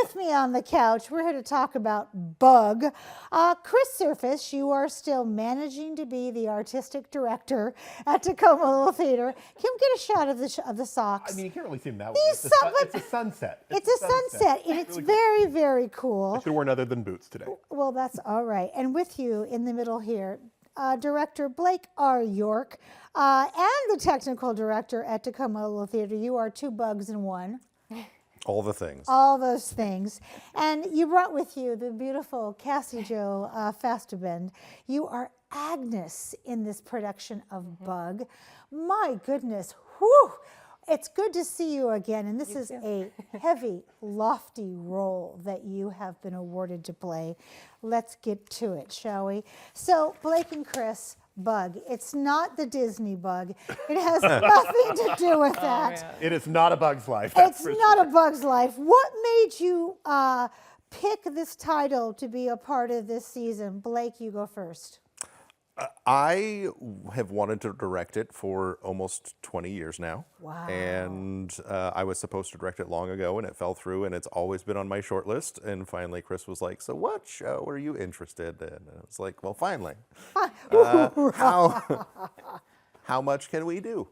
with me on the couch, we're here to talk about Bug. Chris Surface, you are still managing to be the artistic director at Tacoma Little Theater. Can we get a shot of the socks? I mean, you can't really see them that way. These It's a sunset. It's a sunset, and it's very, very cool. I should have worn other than boots today. Well, that's all right. And with you in the middle here, Director Blake R. York, and the technical director at Tacoma Little Theater. You are two bugs in one. All the things. All those things. And you brought with you the beautiful Cassie Jo Fasterbend. You are Agnes in this production of Bug. My goodness, whew. It's good to see you again, and this is a heavy, lofty role that you have been awarded to play. Let's get to it, shall we? So, Blake and Chris, Bug. It's not the Disney Bug. It has nothing to do with that. It is not A Bug's Life. It's not A Bug's Life. What made you pick this title to be a part of this season? Blake, you go first. I have wanted to direct it for almost 20 years now. Wow. And I was supposed to direct it long ago, and it fell through, and it's always been on my short list. And finally, Chris was like, so what show are you interested in? And I was like, well, finally. How much can we do?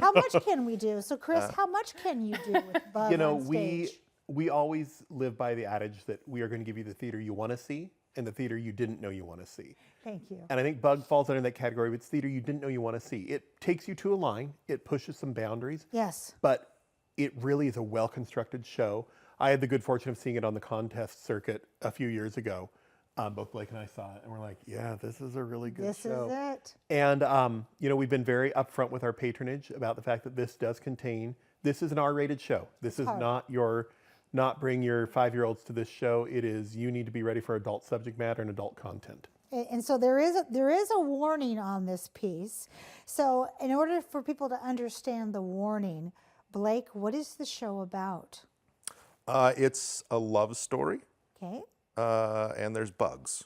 How much can we do? So, Chris, how much can you do with Bug on stage? we always live by the adage that we are going to give you the theater you want to see and the theater you didn't know you want to see. Thank you. And I think Bug falls under that category. It's theater you didn't know you want to see. It takes you to a line. It pushes some boundaries. Yes. But it really is a well-constructed show. I had the good fortune of seeing it on the contest circuit a few years ago. Both Blake and I saw it, and we're like, yeah, this is a really good show. This is it. And, we've been very upfront with our patronage about the fact that this is an R-rated show. This is not bring your 5-year-olds to this show. It is, you need to be ready for adult subject matter and adult content. And so there is a warning on this piece. So in order for people to understand the warning, Blake, what is the show about? It's a love story. Okay. And there's bugs.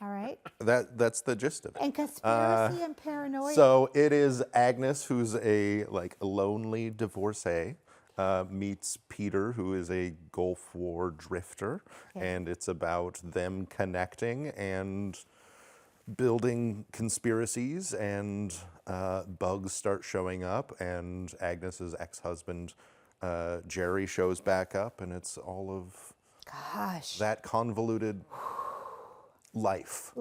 All right. That's the gist of it. And conspiracy and paranoia. So it is Agnes, who's a lonely divorcee, meets Peter, who is a Gulf War drifter, and it's about them connecting and building conspiracies, and bugs start showing up, and Agnes's ex-husband Jerry shows back up, and it's all of that convoluted life.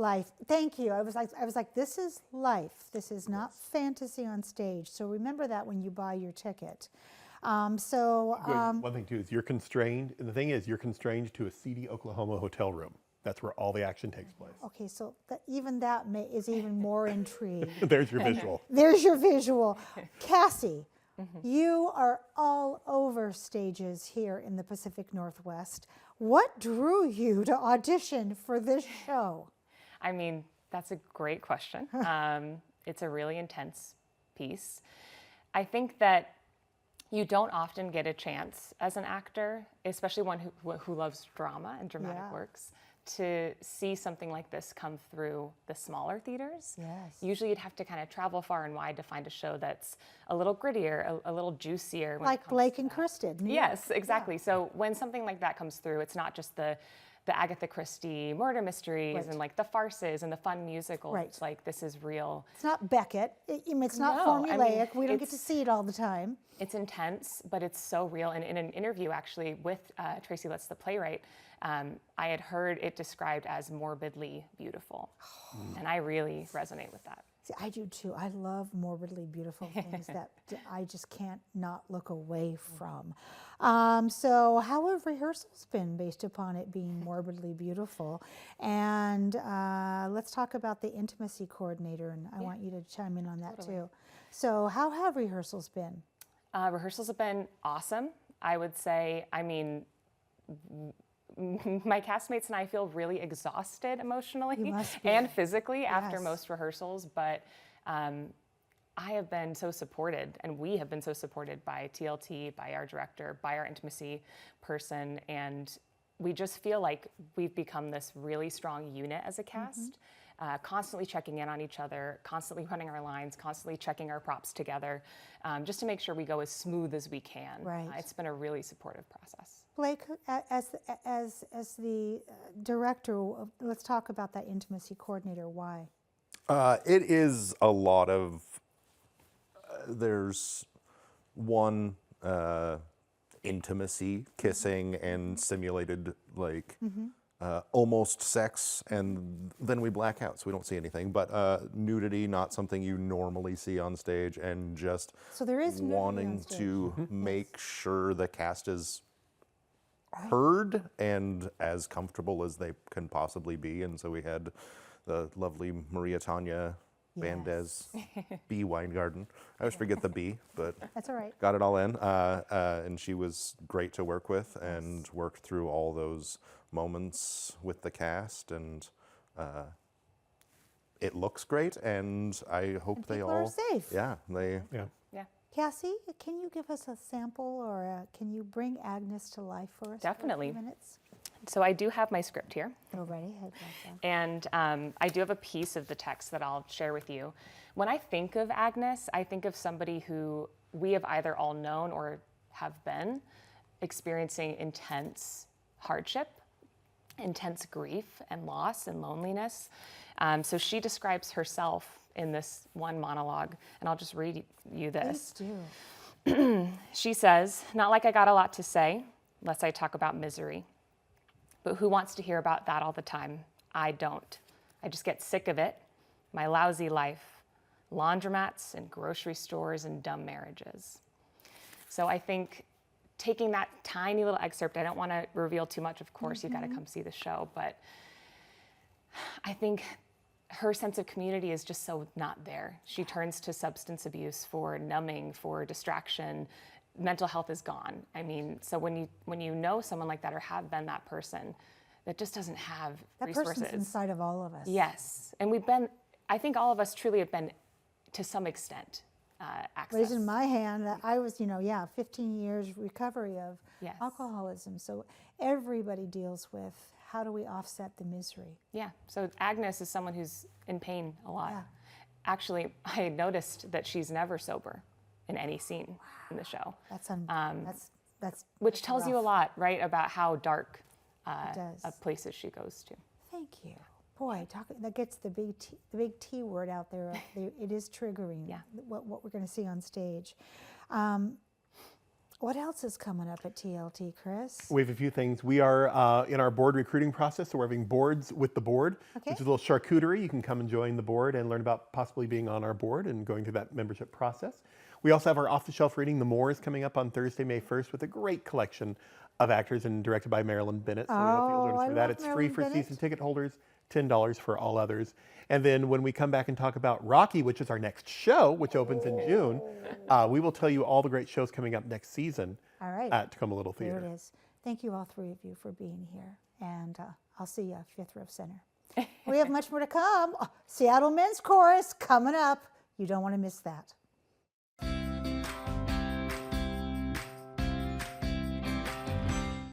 Thank you. I was like, this is life. This is not fantasy on stage. So remember that when you buy your ticket. One thing too is you're constrained, and the thing is you're constrained to a seedy Oklahoma hotel room. That's where all the action takes place. Okay, so that is even more intrigue. There's your visual. There's your visual. Cassie, you are all over stages here in the Pacific Northwest. What drew you to audition for this show? I mean, that's a great question. It's a really intense piece. I think that you don't often get a chance as an actor, especially one who loves drama and dramatic works, to see something like this come through the smaller theaters. Yes. Usually you'd have to kind of travel far and wide to find a show that's a little grittier, a little juicier. Like Blake and Chris did. Yes, exactly. Yeah. So when something like that comes through, it's not just the Agatha Christie murder mysteries and like the farces and the fun musicals. Right. It's like, this is real. It's not Beckett. It's not formulaic. We don't get to see it all the time. It's intense, but it's so real. And in an interview actually with Tracy Letts, the playwright, I had heard it described as morbidly beautiful. And I really resonate with that. See, I do too. I love morbidly beautiful things that I just can't not look away from. So how have rehearsals been based upon it being morbidly beautiful? And let's talk about the intimacy coordinator, and I want you to chime in on that too. So how have rehearsals been? Rehearsals have been awesome, I would say. I mean, my castmates and I feel really exhausted emotionally and physically after most rehearsals, but I have been so supported, and we have been so supported by TLT, by our director, by our intimacy person, and we just feel like we've become this really strong unit as a cast, constantly checking in on each other, constantly running our lines, constantly checking our props together, just to make sure we go as smooth as we can. Right. It's been a really supportive process. Blake, as the director, let's talk about that intimacy coordinator. Why? It is a lot of, there's one, intimacy, kissing and simulated like almost sex, and then we black out so we don't see anything. But nudity, not something you normally see on stage, and just So there is nudity on wanting stage. to make sure the cast is heard and as comfortable as they can possibly be. And so we had the lovely Maria Tanya Bandez, B. Weingarten. I always forget the B, but That's all right. got it all in. And she was great to work with, and worked through all those moments with the cast. And it looks great, and I hope they people all are safe. Yeah, they. Yeah. Yeah. Cassie, can you give us a sample, or can you bring Agnes to life for us? Definitely. For a few minutes? So I do have my script here. Go right ahead. Lisa. And I do have a piece of the text that I'll share with you. When I think of Agnes, I think of somebody who we have either all known or have been experiencing intense hardship, intense grief and loss and loneliness. So she describes herself in this one monologue, and I'll just read you this. Please do. She says, "Not like I got a lot to say, lest I talk about misery. But who wants to hear about that all the time? I don't. I just get sick of it. My lousy life. Laundromats and grocery stores and dumb marriages." So I think taking that tiny little excerpt, I don't want to reveal too much, of course, you've got to come see the show, but I think her sense of community is just so not there. She turns to substance abuse for numbing, for distraction. Mental health is gone. I mean, so when you know someone like that or have been that person that just doesn't have That resources. person's inside of all of us. Yes, and I think all of us truly have been, to some extent, access. Raising my hand, I was, 15 years recovery of Yes. alcoholism. So everybody deals with how do we offset the misery. Yeah, so Agnes is someone who's in pain a lot. Yeah. Actually, I noticed that she's never sober in any scene in the show, That's which tells you a rough. lot, right, about how dark does. of places she goes to. Thank you. Boy, that gets the big T word out there. It is triggering. Yeah. What we're going to see on stage. What else is coming up at TLT, Chris? We have a few things. We are in our board recruiting process, so we're having boards with the board, Okay. which is a little charcuterie. You can come and join the board and learn about possibly being on our board and going through that membership process. We also have our off-the-shelf reading, The More, is coming up on Thursday, May 1st, with a great collection of actors and directed by Marilyn Bennett. So we hope you'll join us I for that. love It's free Marilyn for Bennett. season ticket holders, $10 for all others. And then when we come back and talk about Rocky, which is our next show, which opens in June, we will tell you all the great shows coming up next season. All right. At Tacoma Little There Theater. it is. Thank you, all three of you, for being here. And I'll see you at Fifth Row Center. We have much more to come. Oh, Seattle Men's Chorus coming up. You don't want to miss that.